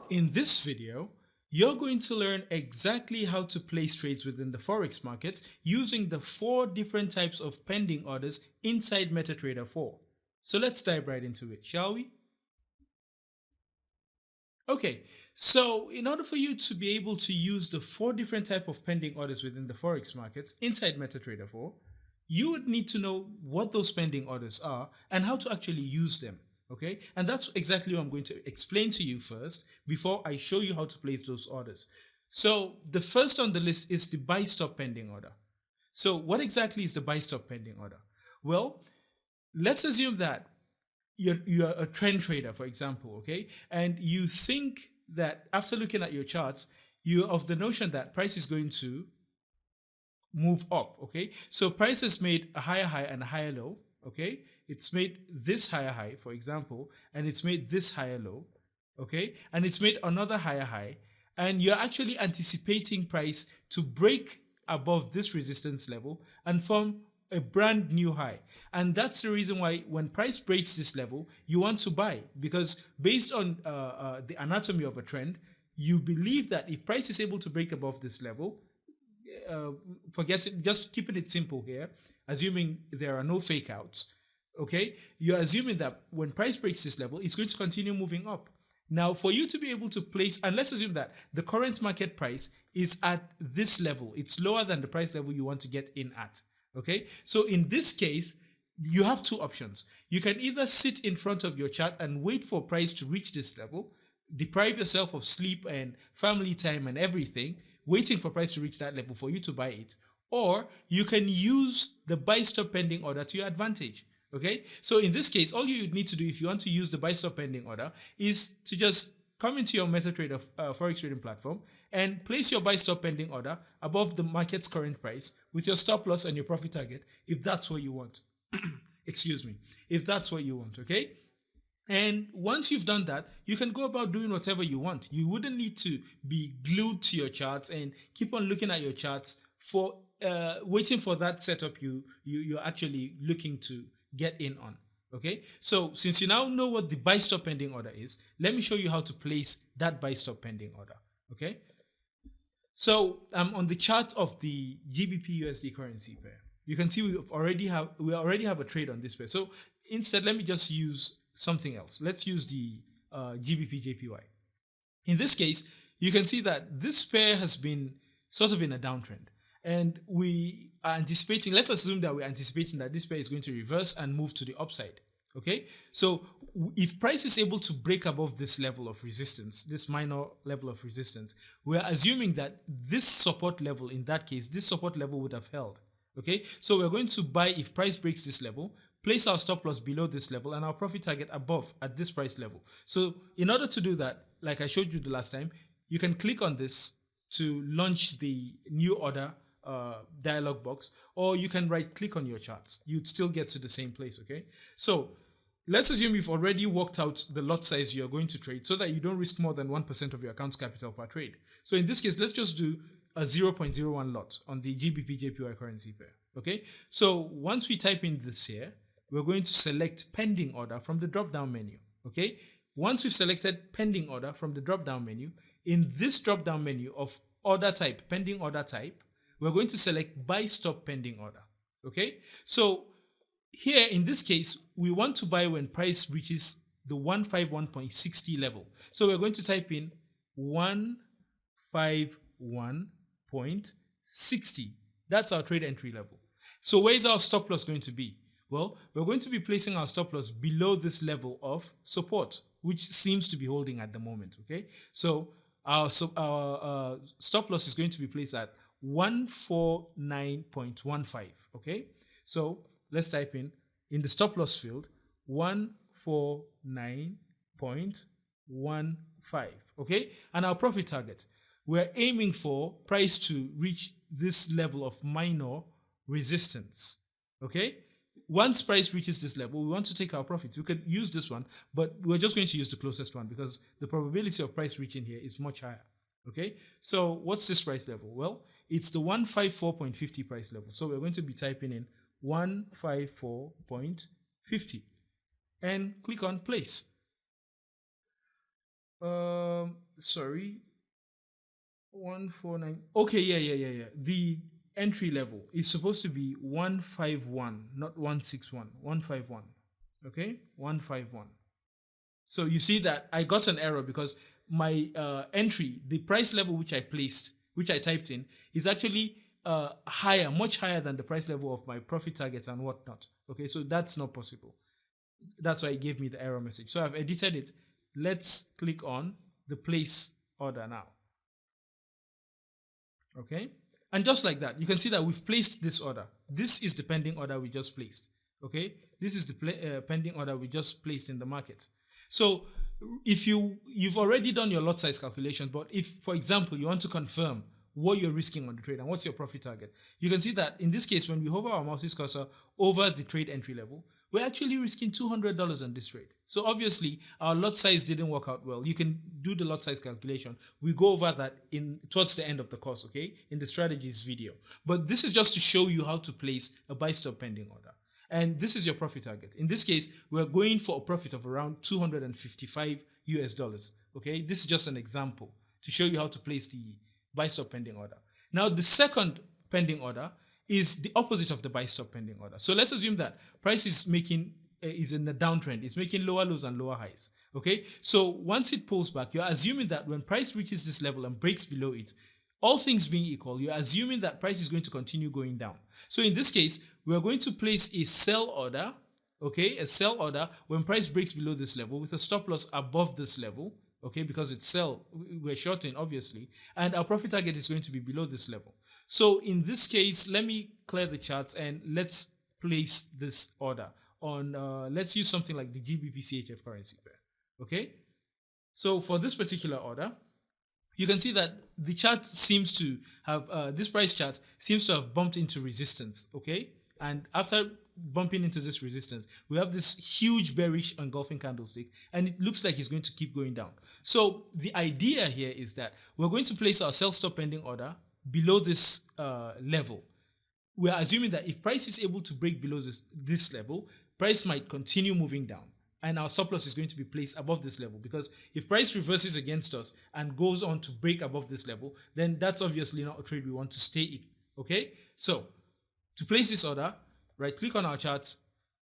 In this video, you're going to learn exactly how to place trades within the Forex markets using the 4 different types of pending orders inside MetaTrader 4. So let's dive right into it, shall we? Okay, so in order for you to be able to use the 4 different type of pending orders within the Forex markets inside MetaTrader 4, you would need to know what those pending orders are and how to actually use them. Okay, and that's exactly what I'm going to explain to you first before I show you how to place those orders. So the first on the list is the buy stop pending order. So what exactly is the buy stop pending order? Well, let's assume that you're a trend trader, for example, okay, and you think that after looking at your charts, you're of the notion that price is going to move up, okay. So price has made a higher high and a higher low, okay. It's made this higher high, for example, and it's made this higher low, okay, and it's made another higher high, and you're actually anticipating price to break above this resistance level and form a brand new high. And that's the reason why when price breaks this level, you want to buy, because based on the anatomy of a trend, you believe that if price is able to break above this level, uh, forget it, just keeping it simple here, assuming there are no fake outs, okay, you're assuming that when price breaks this level, it's going to continue moving up. Now, for you to be able to place, and let's assume that the current market price is at this level, it's lower than the price level you want to get in at, okay. So in this case, you have 2 options. You can either sit in front of your chart and wait for price to reach this level, deprive yourself of sleep and family time and everything, waiting for price to reach that level for you to buy it, or you can use the buy stop pending order to your advantage. Okay, so in this case, all you need to do if you want to use the buy stop pending order is to just come into your MetaTrader Forex trading platform and place your buy stop pending order above the market's current price with your stop loss and your profit target if that's what you want. Excuse me, if that's what you want, okay? And once you've done that, you can go about doing whatever you want. You wouldn't need to be glued to your charts and keep on looking at your charts for waiting for that setup you're actually looking to get in on. Okay, so since you now know what the buy stop pending order is, let me show you how to place that buy stop pending order. Okay, so I'm on the chart of the GBP USD currency pair. You can see we already have a trade on this pair. So instead, let me just use something else. Let's use the GBP JPY. In this case, you can see that this pair has been sort of in a downtrend, and we are anticipating. Let's assume that we're anticipating that this pair is going to reverse and move to the upside. Okay, so if price is able to break above this level of resistance, this minor level of resistance, we're assuming that this support level, in that case, this support level would have held. Okay, so we're going to buy if price breaks this level, place our stop loss below this level, and our profit target above at this price level. So in order to do that, like I showed you the last time, you can click on this to launch the new order dialog box, or you can right click on your charts. You'd still get to the same place, okay? So let's assume you've already worked out the lot size you're going to trade so that you don't risk more than 1% of your account's capital per trade. So in this case, let's just do a 0.01 lot on the GBP JPY currency pair, okay? So once we type in this here, we're going to select pending order from the drop down menu, okay? Once we've selected pending order from the drop down menu, in this drop down menu of order type, pending order type, we're going to select buy stop pending order, okay? So here in this case, we want to buy when price reaches the 151.60 level. So we're going to type in 151.60. That's our trade entry level. So where is our stop loss going to be? Well, we're going to be placing our stop loss below this level of support, which seems to be holding at the moment, okay? So our stop loss is going to be placed at 149.15, okay? So let's type in the stop loss field 149.15, okay? And our profit target, we're aiming for price to reach this level of minor resistance, okay? Once price reaches this level, we want to take our profits. We could use this one, but we're just going to use the closest one because the probability of price reaching here is much higher. Okay, so what's this price level? Well, it's the 154.50 price level. So we're going to be typing in 154.50 and click on place. sorry, 149. Okay, yeah. The entry level is supposed to be 151, not 161. 151. Okay, 151. So you see that I got an error because my entry, the price level which I placed, which I typed in, is actually higher, much higher than the price level of my profit targets and whatnot. Okay, so that's not possible. That's why it gave me the error message. So I've edited it. Let's click on the place order now. Okay, and just like that, you can see that we've placed this order. This is the pending order we just placed. Okay, this is the pending order we just placed in the market. So if you've already done your lot size calculation, but if, for example, you want to confirm what you're risking on the trade and what's your profit target, you can see that in this case, when we hover our mouse cursor over the trade entry level, we're actually risking $200 on this trade. So obviously our lot size didn't work out well. You can do the lot size calculation. We go over that in towards the end of the course, okay, in the strategies video. But this is just to show you how to place a buy stop pending order. And this is your profit target. In this case, we're going for a profit of around 255 US dollars. Okay, this is just an example to show you how to place the buy stop pending order. Now, the second pending order is the opposite of the buy stop pending order. So let's assume that price is making is in a downtrend. It's making lower lows and lower highs. Okay, so once it pulls back, you're assuming that when price reaches this level and breaks below it, all things being equal, you're assuming that price is going to continue going down. So in this case, we're going to place a sell order, okay, a sell order when price breaks below this level with a stop loss above this level, okay, because it's sell, we're shorting obviously, and our profit target is going to be below this level. So in this case, let me clear the charts and let's place this order on, let's use something like the GBP CHF currency pair, okay? So for this particular order, you can see that the chart seems to have, this price chart seems to have bumped into resistance, okay? And after bumping into this resistance, we have this huge bearish engulfing candlestick, and it looks like it's going to keep going down. So the idea here is that we're going to place our sell stop pending order below this level. We're assuming that if price is able to break below this level, price might continue moving down, and our stop loss is going to be placed above this level, because if price reverses against us and goes on to break above this level, then that's obviously not a trade we want to stay in. Okay, so to place this order, right click on our charts,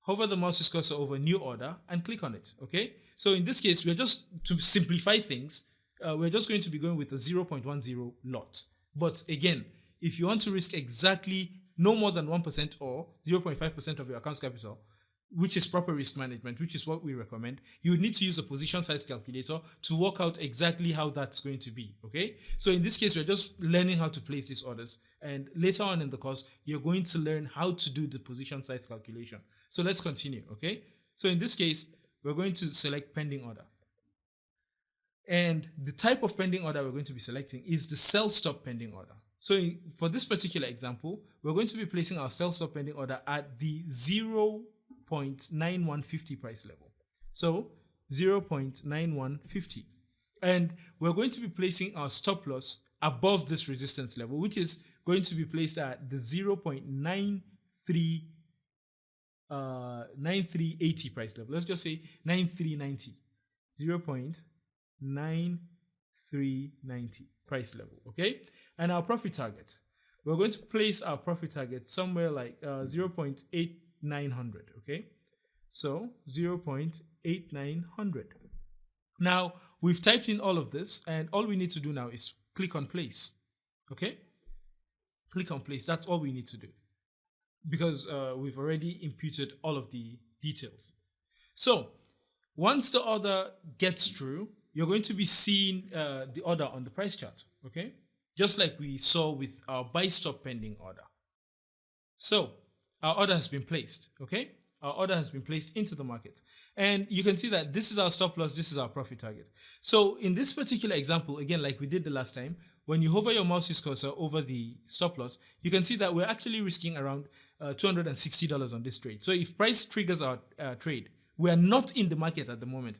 hover the mouse cursor over new order and click on it. Okay, so in this case, we're just, to simplify things, we're just going to be going with a 0.10 lot. But again, if you want to risk exactly no more than 1% or 0.5% of your account's capital, which is proper risk management, which is what we recommend, you need to use a position size calculator to work out exactly how that's going to be, okay? So in this case, we're just learning how to place these orders, and later on in the course, you're going to learn how to do the position size calculation. So let's continue, okay? So in this case, we're going to select pending order. And the type of pending order we're going to be selecting is the sell stop pending order. So for this particular example, we're going to be placing our sell stop pending order at the 0.9150 price level. So 0.9150. And we're going to be placing our stop loss above this resistance level, which is going to be placed at the 9380 price level. Let's just say 9390. 0.9390 price level, okay? And our profit target, we're going to place our profit target somewhere like 0.8900, okay? So 0.8900. Now, we've typed in all of this, and all we need to do now is click on place, okay? Click on place, that's all we need to do, because we've already imputed all of the details. So once the order gets through, you're going to be seeing the order on the price chart, okay? Just like we saw with our buy stop pending order. So our order has been placed, okay? Our order has been placed into the market. And you can see that this is our stop loss, this is our profit target. So in this particular example, again, like we did the last time, when you hover your mouse's cursor over the stop loss, you can see that we're actually risking around $260 on this trade. So if price triggers our trade, we are not in the market at the moment.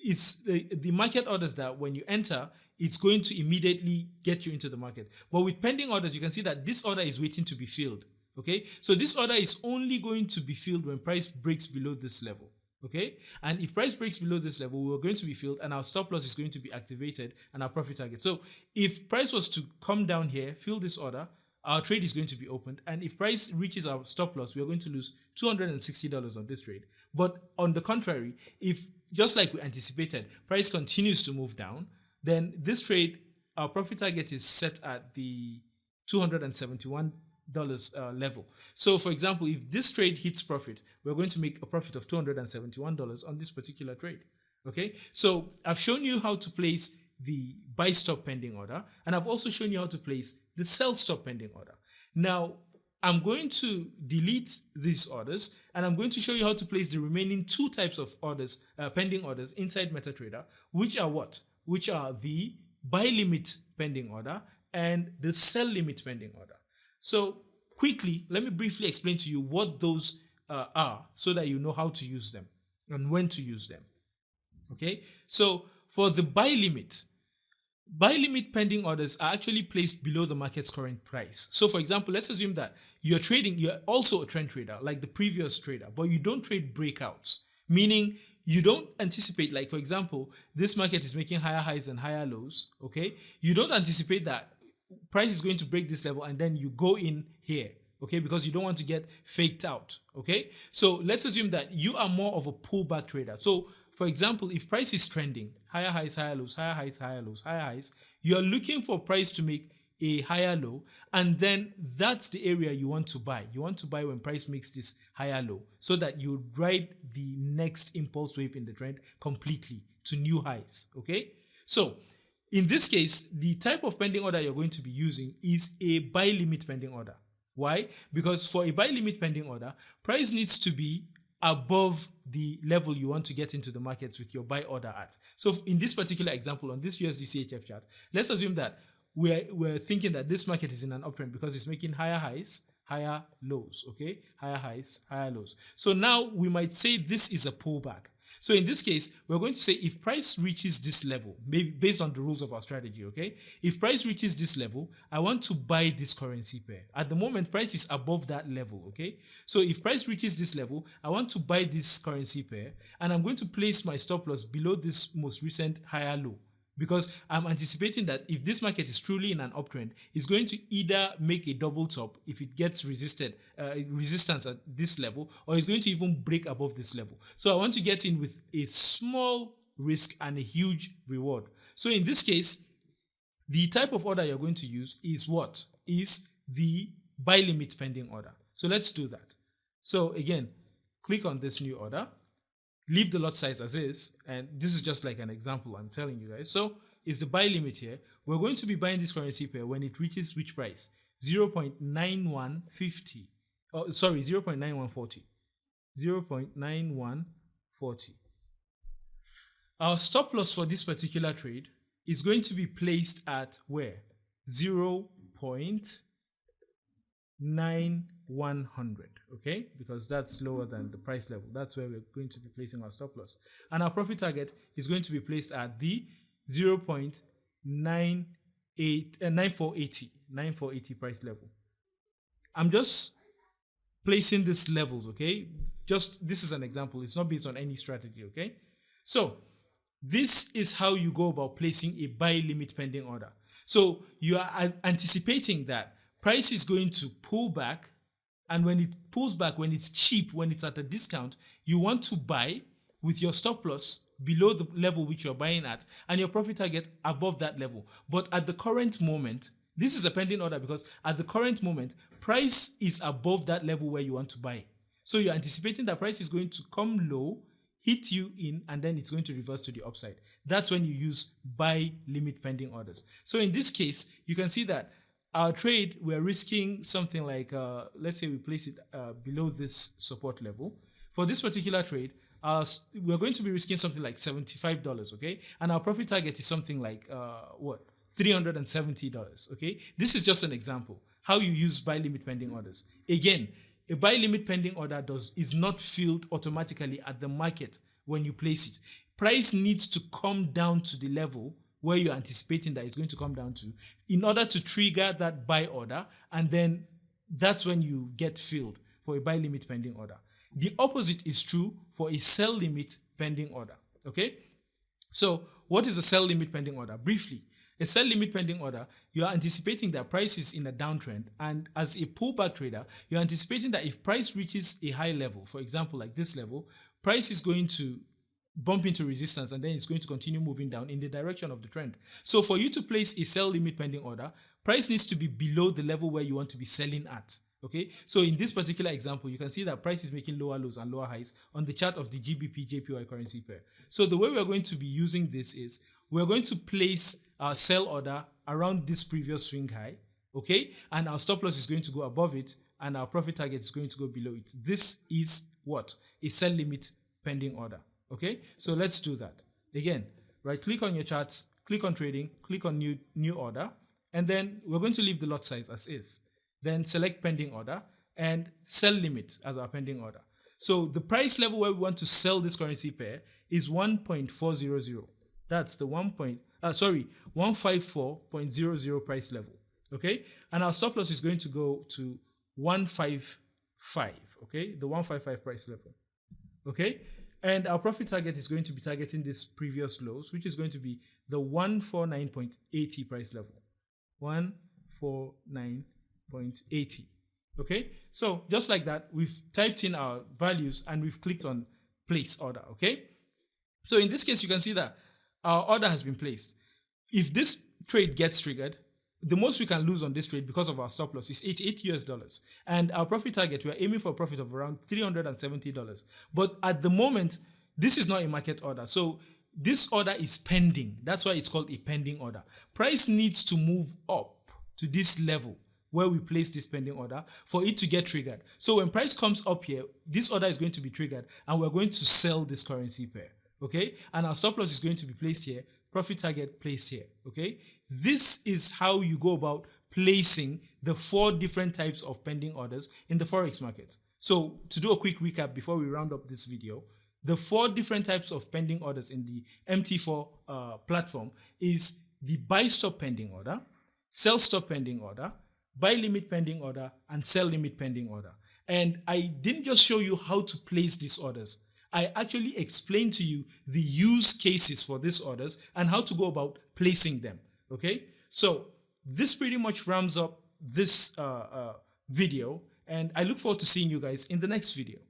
It's the market orders that when you enter, it's going to immediately get you into the market. But with pending orders, you can see that this order is waiting to be filled. Okay, so this order is only going to be filled when price breaks below this level. Okay, and if price breaks below this level, we're going to be filled and our stop loss is going to be activated and our profit target. So if price was to come down here, fill this order, our trade is going to be opened. And if price reaches our stop loss, we are going to lose $260 on this trade. But on the contrary, if just like we anticipated, price continues to move down, then this trade, our profit target is set at the $271 level. So for example, if this trade hits profit, we're going to make a profit of $271 on this particular trade. Okay, so I've shown you how to place the buy stop pending order, and I've also shown you how to place the sell stop pending order. Now I'm going to delete these orders and I'm going to show you how to place the remaining two types of orders, pending orders inside MetaTrader, which are what? Which are the buy limit pending order and the sell limit pending order. So quickly, let me briefly explain to you what those are so that you know how to use them and when to use them. Okay, so for the buy limit pending orders are actually placed below the market's current price. So for example, let's assume that you're also a trend trader like the previous trader, but you don't trade breakouts, meaning you don't anticipate, like for example, this market is making higher highs and higher lows. Okay, you don't anticipate that price is going to break this level and then you go in here. Okay, because you don't want to get faked out. Okay, so let's assume that you are more of a pullback trader. So for example, if price is trending, higher highs, higher lows, higher highs, higher lows, higher highs, you're looking for price to make a higher low, and then that's the area you want to buy. You want to buy when price makes this higher low so that you ride the next impulse wave in the trend completely to new highs. Okay, so in this case, the type of pending order you're going to be using is a buy limit pending order. Why? Because for a buy limit pending order, price needs to be above the level you want to get into the markets with your buy order at. So in this particular example, on this USD CHF chart, let's assume that we're thinking that this market is in an uptrend because it's making higher highs, higher lows, okay? Higher highs, higher lows. So now we might say this is a pullback. So in this case, we're going to say if price reaches this level, maybe based on the rules of our strategy, okay? If price reaches this level, I want to buy this currency pair. At the moment, price is above that level, okay? So if price reaches this level, I want to buy this currency pair, and I'm going to place my stop loss below this most recent higher low, because I'm anticipating that if this market is truly in an uptrend, it's going to either make a double top if it gets resistance at this level, or it's going to even break above this level. So I want to get in with a small risk and a huge reward. So in this case, the type of order you're going to use is what? Is the buy limit pending order. So let's do that. So again, click on this new order. Leave the lot size as is, and this is just like an example I'm telling you guys. So it's the buy limit here. We're going to be buying this currency pair when it reaches which price? 0.9150. Oh, sorry, 0.9140. 0.9140. Our stop loss for this particular trade is going to be placed at where? 0.9100, okay? Because that's lower than the price level. That's where we're going to be placing our stop loss. And our profit target is going to be placed at the 9480 price level. I'm just placing these levels, okay? Just this is an example. It's not based on any strategy, okay? So this is how you go about placing a buy limit pending order. So you are anticipating that price is going to pull back, and when it pulls back, when it's cheap, when it's at a discount, you want to buy with your stop loss below the level which you're buying at and your profit target above that level. But at the current moment, this is a pending order because at the current moment, price is above that level where you want to buy. So you're anticipating that price is going to come low, hit you in, and then it's going to reverse to the upside. That's when you use buy limit pending orders. So in this case, you can see that our trade, we're risking something like, let's say we place it below this support level. For this particular trade, we're going to be risking something like $75, okay? And our profit target is something like, $370, okay? This is just an example, how you use buy limit pending orders. Again, a buy limit pending order is not filled automatically at the market when you place it. Price needs to come down to the level where you're anticipating that it's going to come down to in order to trigger that buy order, and then that's when you get filled for a buy limit pending order. The opposite is true for a sell limit pending order. Okay? So, what is a sell limit pending order? Briefly, a sell limit pending order, you are anticipating that price is in a downtrend, and as a pullback trader, you're anticipating that if price reaches a high level, for example, like this level, price is going to bump into resistance and then it's going to continue moving down in the direction of the trend. So, for you to place a sell limit pending order, price needs to be below the level where you want to be selling at. Okay, so in this particular example, you can see that price is making lower lows and lower highs on the chart of the GBP JPY currency pair. So the way we're going to be using this is we're going to place our sell order around this previous swing high, okay, and our stop loss is going to go above it and our profit target is going to go below it. This is what? A sell limit pending order. Okay, so let's do that. Again, right click on your charts, click on trading, click on new order, and then we're going to leave the lot size as is. Then select pending order and sell limit as our pending order. So the price level where we want to sell this currency pair is 1.400. That's the 154.00 price level. Okay, and our stop loss is going to go to 155. Okay, the 155 price level. Okay, and our profit target is going to be targeting this previous lows, which is going to be the 149.80 price level. 149.80. Okay, so just like that, we've typed in our values and we've clicked on place order. Okay, so in this case, you can see that our order has been placed. If this trade gets triggered, the most we can lose on this trade because of our stop loss is $88, and our profit target, we are aiming for a profit of around $370. But at the moment, this is not a market order, so this order is pending. That's why it's called a pending order. Price needs to move up to this level where we place this pending order for it to get triggered. So when price comes up here, this order is going to be triggered and we're going to sell this currency pair. Okay, and our stop loss is going to be placed here, profit target placed here. Okay, this is how you go about placing the 4 different types of pending orders in the forex market. So to do a quick recap before we round up this video, the 4 different types of pending orders in the MT4 platform is the buy stop pending order, sell stop pending order, buy limit pending order, and sell limit pending order. And I didn't just show you how to place these orders. I actually explained to you the use cases for these orders and how to go about placing them. Okay, so this pretty much rounds up this video, and I look forward to seeing you guys in the next video.